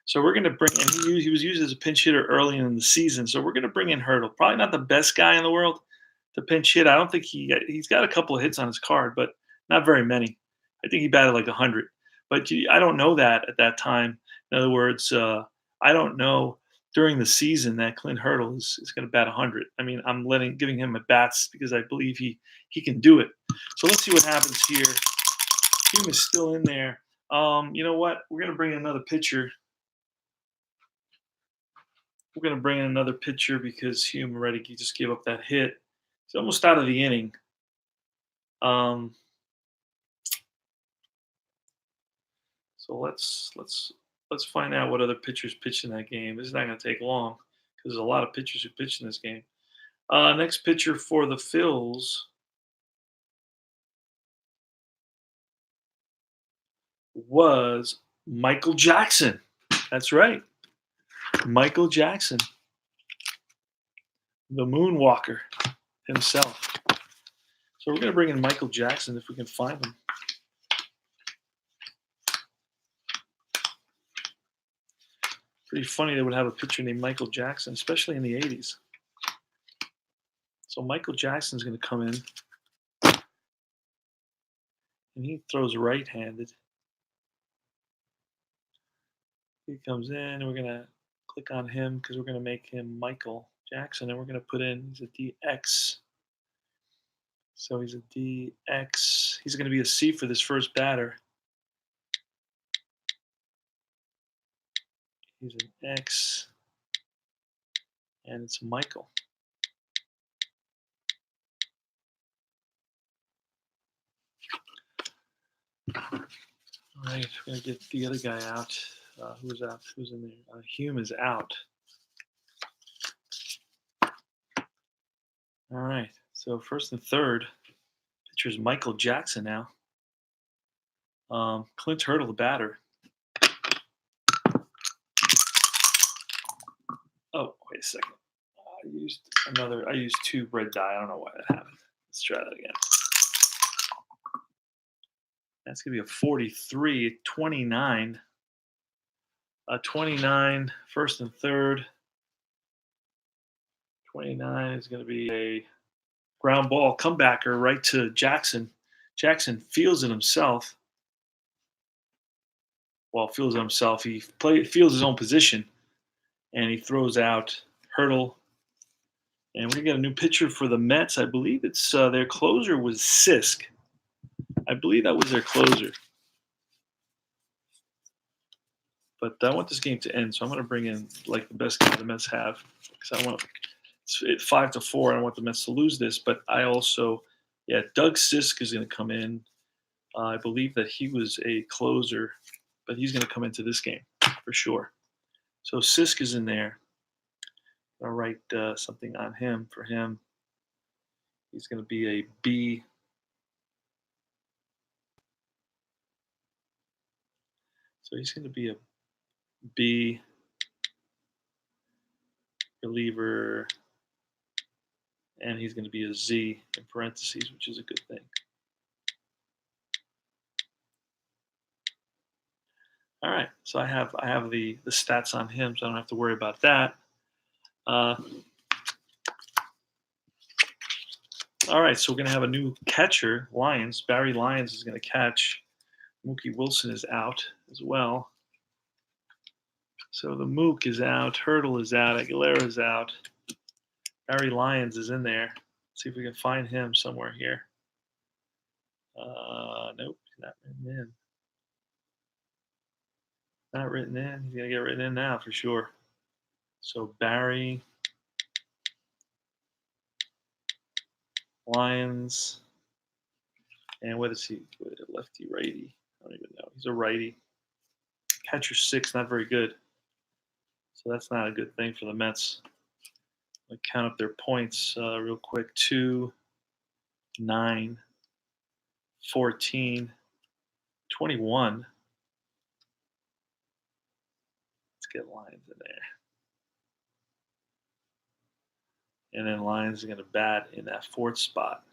So we're going to bring in. He was used as a pinch hitter early in the season. So we're going to bring in Hurdle. Probably not the best guy in the world to pinch hit. I don't think he's got a couple of hits on his card, but not very many. I think he batted like 100. But I don't know that at that time. In other words, I don't know during the season that Clint Hurdle is going to bat 100. I mean, I'm giving him at bats because I believe he can do it. So let's see what happens here. Hume is still in there. You know what? We're going to bring in another pitcher. We're going to bring in another pitcher because Hume already just gave up that hit. He's almost out of the inning. So let's find out what other pitchers pitched in that game. This is not going to take long because there's a lot of pitchers who pitched in this game. Next pitcher for the Phils was Michael Jackson. That's right. Michael Jackson, the Moonwalker himself. So we're going to bring in Michael Jackson if we can find him. Pretty funny they would have a pitcher named Michael Jackson, especially in the 80s. So Michael Jackson's going to come in, and he throws right-handed. He comes in, and we're going to click on him because we're going to make him Michael Jackson, and we're going to put in, he's a DX. So he's a DX. He's going to be a C for this first batter. He's an X, and it's Michael. All right, we're going to get the other guy out. Who's out? Who's in there? Hume is out. All right, so first and third, pitcher's Michael Jackson now. Clint Hurdle, the batter. Oh, wait a second. I used 2 red dye. I don't know why that happened. Let's try that again. That's going to be a 43, 29. 29, first and third. 29 is going to be a ground ball comebacker right to Jackson. Jackson feels it himself. Well, feels it himself. He feels his own position, and he throws out Hurdle. And we got a new pitcher for the Mets. I believe it's their closer was Sisk. I believe that was their closer. But I want this game to end, so I'm going to bring in like the best guy the Mets have because I want it's 5-4. I don't want the Mets to lose this, but I also, Doug Sisk is going to come in. I believe that he was a closer, but he's going to come into this game for sure. So Sisk is in there. I'll write something on him for him. He's going to be a B. So he's going to be a B reliever, and he's going to be a Z in parentheses, which is a good thing. All right, so I have the stats on him, so I don't have to worry about that. All right, so we're going to have a new catcher, Lyons. Barry Lyons is going to catch. Mookie Wilson is out as well. So the Mook is out, Hurdle is out, Aguilera is out. Barry Lyons is in there. Let's see if we can find him somewhere here. Nope, he's not written in. Not written in. He's going to get written in now for sure. So Barry Lyons. And what is he? Lefty, righty? I don't even know. He's a righty. Catcher 6, not very good. So that's not a good thing for the Mets. I'll count up their points real quick. 2, 9, 14, 21. Let's get Lyons in there. And then Lyons is going to bat in that 4th spot.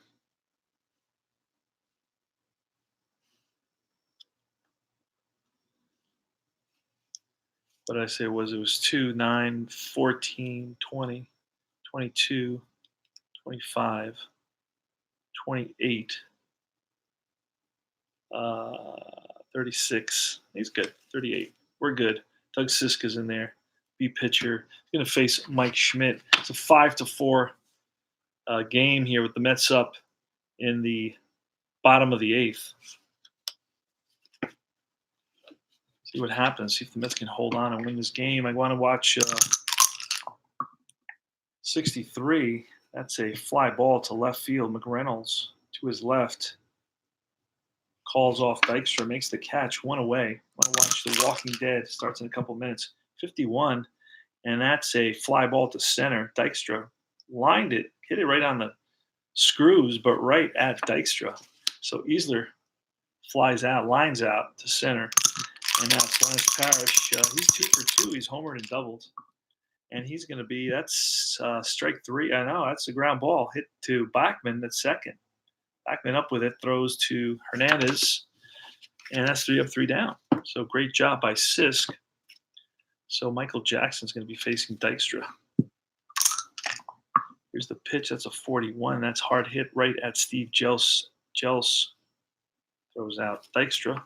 What did I say it was 2, 9, 14, 20, 22, 25, 28, 36. He's good. 38. We're good. Doug Siska's in there. B pitcher. He's going to face Mike Schmidt. It's a 5-4 game here with the Mets up in the bottom of the 8th. See what happens. See if the Mets can hold on and win this game. I want to watch 63. That's a fly ball to left field. McReynolds to his left. Calls off Dykstra. Makes the catch. 1 away. I want to watch The Walking Dead. Starts in a couple minutes. 51. And that's a fly ball to center. Dykstra lined it. Hit it right on the screws, but right at Dykstra. So Easler flies out. Lines out to center. And now it's Lennox Parrish. He's 2 for 2. He's homered and doubled. And he's going to be, that's strike 3. I know, that's a ground ball. Hit to Bachman at second. Bachman up with it, throws to Hernandez. And that's 3 up, 3 down. So great job by Sisk. So Michael Jackson's going to be facing Dykstra. Here's the pitch. That's a 41. That's hard hit right at Steve Jels. Jels throws out Dykstra.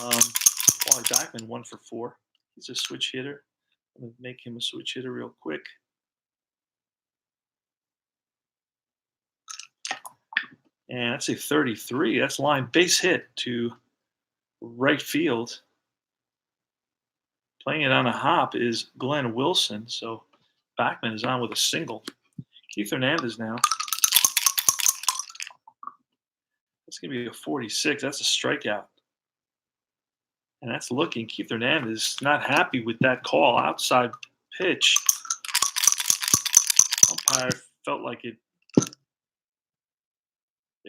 Wally Bachman 1 for 4. He's a switch hitter. I'm going to make him a switch hitter real quick. And that's a 33. That's line base hit to right field. Playing it on a hop is Glenn Wilson. So Bachman is on with a single. Keith Hernandez now. That's going to be a 46. That's a strikeout. And that's looking. Keith Hernandez not happy with that call. Outside pitch. Umpire felt like it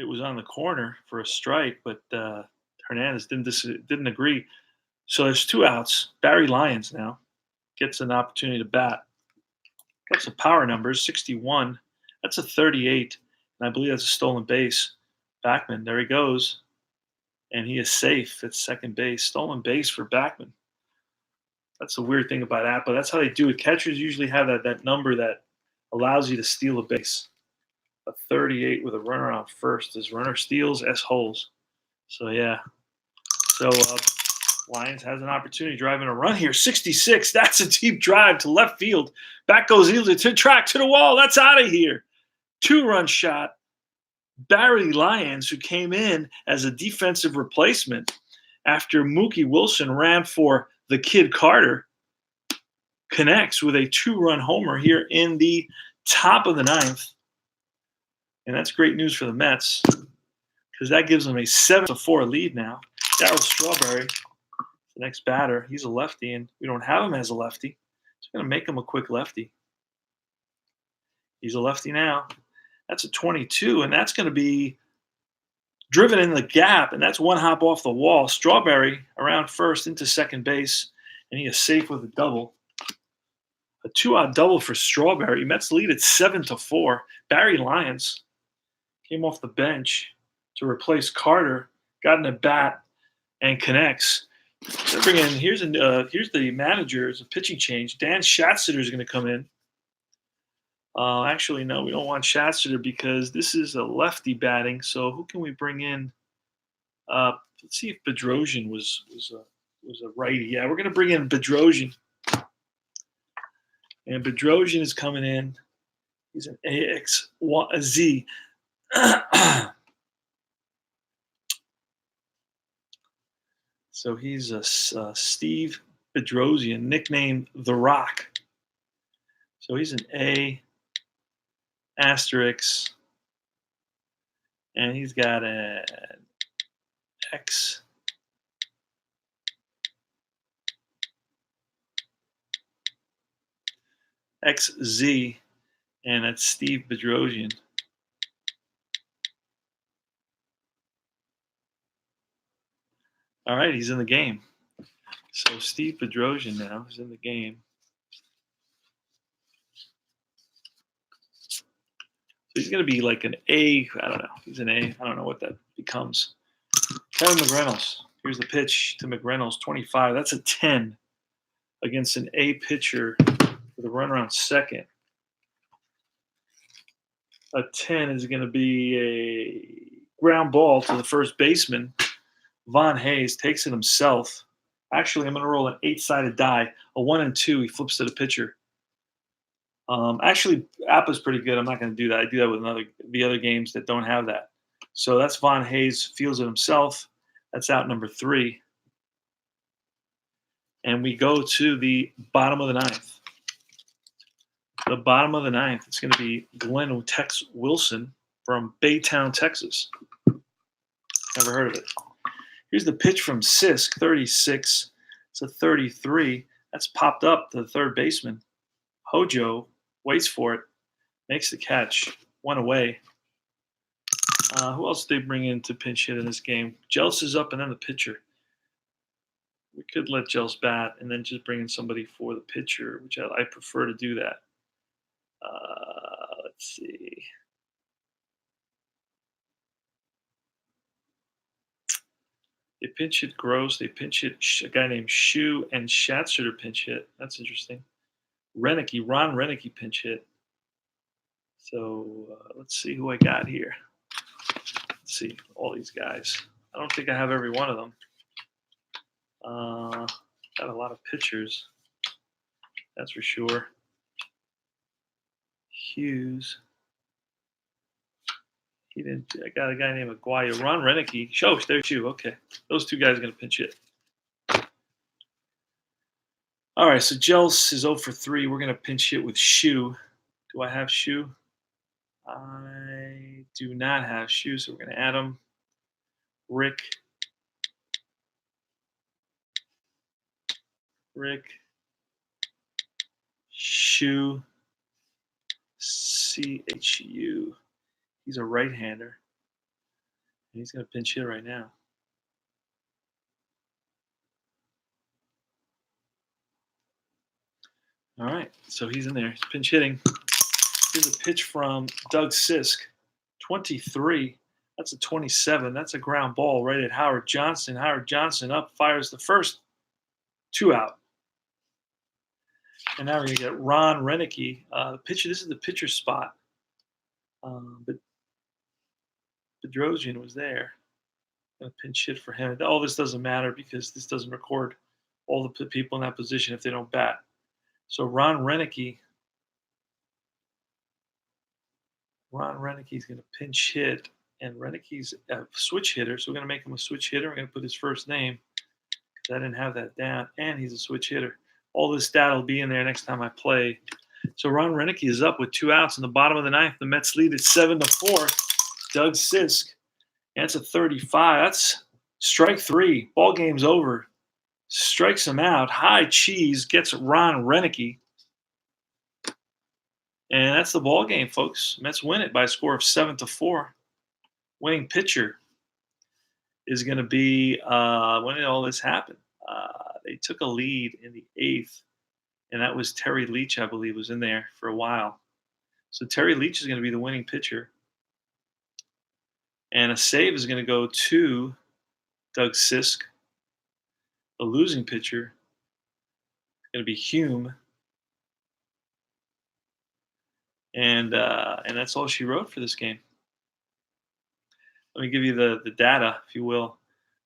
was on the corner for a strike, but Hernandez didn't agree. So there's 2 outs. Barry Lyons now gets an opportunity to bat. Got some power numbers. 61. That's a 38. And I believe that's a stolen base. Bachman, there he goes. And he is safe at second base. Stolen base for Bachman. That's the weird thing about APBA. That's how they do it. Catchers usually have that number that allows you to steal a base. A 38 with a runner on first. As runner steals, S holes. So, yeah. So, Lyons has an opportunity driving a run here. 66. That's a deep drive to left field. Back goes Easler to track to the wall. That's out of here. 2-run shot. Barry Lyons, who came in as a defensive replacement after Mookie Wilson ran for the kid Carter, connects with a 2-run homer here in the top of the 9th. And that's great news for the Mets because that gives them a 7-4 lead now. Darryl Strawberry, the next batter. He's a lefty, and we don't have him as a lefty. So we're going to make him a quick lefty. He's a lefty now. That's a 22, and that's going to be driven in the gap, and that's 1 hop off the wall. Strawberry around first into second base, and he is safe with a double. A 2-out double for Strawberry. Mets lead at 7-4. Barry Lyons came off the bench to replace Carter, got in a bat, and connects. So bring in, here's the manager. It's a pitching change. Dan Schatzeder is going to come in. Actually, no, we don't want Schatzter because this is a lefty batting. So who can we bring in? Let's see if Bedrosian was a righty. Yeah, we're gonna bring in Bedrosian, and Bedrosian is coming in. He's an AXZ. So he's a Steve Bedrosian, nicknamed The Rock. So he's an A asterisk, and he's got an X. XZ, and that's Steve Bedrosian. All right, he's in the game. So Steve Bedrosian now is in the game. So he's going to be like an A. I don't know. He's an A. I don't know what that becomes. Kevin McReynolds. Here's the pitch to McReynolds, 25. That's a 10 against an A pitcher with a runner on second. A 10 is going to be a ground ball to the first baseman. Von Hayes takes it himself. Actually, I'm going to roll an 8-sided die. A 1 and 2. He flips to the pitcher. Actually, APBA's pretty good. I'm not going to do that. I do that with the other games that don't have that. So that's Von Hayes fields it himself. That's out number 3. And we go to the bottom of the ninth. The bottom of the ninth, it's going to be Glenn Tex Wilson from Baytown, Texas. Never heard of it. Here's the pitch from Sisk, 36. It's a 33. That's popped up to the third baseman. Hojo waits for it, makes the catch, 1 away. Who else did they bring in to pinch hit in this game? Jels is up and then the pitcher. We could let Jels bat and then just bring in somebody for the pitcher, which I prefer to do that. Let's see. They pinch hit Gross. They pinch hit a guy named Shu and Schatzter to pinch hit. That's interesting. Ron Renicky pinch hit. So let's see who I got here. Let's see all these guys. I don't think I have every one of them. Got a lot of pitchers. That's for sure. Hughes. He didn't. I got a guy named Aguayo. Ron Renicky. There's Shu. Okay. Those 2 guys are going to pinch hit. All right. So Jels is 0 for 3. We're going to pinch hit with Shu. Do I have Shu? I do not have Shu, so we're going to add him. Rick, Shu, CHU. He's a right-hander. And he's going to pinch hit right now. All right, so he's in there. He's pinch hitting. Here's a pitch from Doug Sisk, 23. That's a 27. That's a ground ball right at Howard Johnson. Howard Johnson up, fires the first. 2 out. And now we're going to get Ron Renicky. Pitcher. This is the pitcher spot. But Bedrosian was there. Going to pinch hit for him. All this doesn't matter because this doesn't record all the people in that position if they don't bat. So Ron Renicky is going to pinch hit, and Renicky's a switch hitter, so we're going to make him a switch hitter. We're going to put his first name because I didn't have that down, and he's a switch hitter. All this data will be in there next time I play. So Ron Renicky is up with 2 outs in the bottom of the ninth. The Mets lead at 7-4. Doug Sisk, and it's a 35. That's strike 3. Ball game's over. Strikes him out. High cheese gets Ron Renicky. And that's the ball game, folks. Mets win it by a score of 7-4. Winning pitcher is going to be when did all this happen? They took a lead in the 8th, and that was Terry Leach, I believe, was in there for a while. So Terry Leach is going to be the winning pitcher. And a save is going to go to Doug Sisk. The losing pitcher is going to be Hume. and that's all she wrote for this game. Let me give you the data, if you will.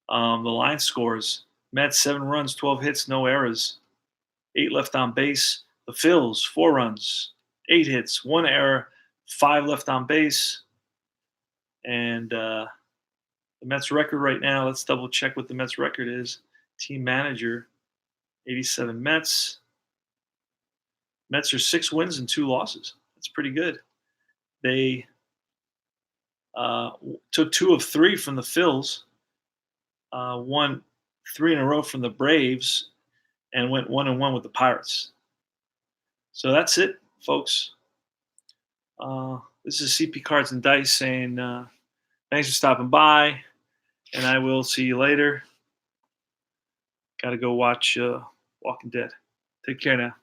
The line scores: Mets 7 runs, 12 hits, no errors, 8 left on base. The Phils 4 runs, 8 hits, 1 error, 5 left on base. And the Mets record right now, let's double check what the Mets record is. Team manager, 87 Mets. Mets are 6 wins and 2 losses. That's pretty good. They took 2 of 3 from the Phils, won 3 in a row from the Braves, and went 1-1 with the Pirates. So that's it, folks. This is CP Cards and Dice saying thanks for stopping by, and I will see you later. Got to go watch Walking Dead. Take care now.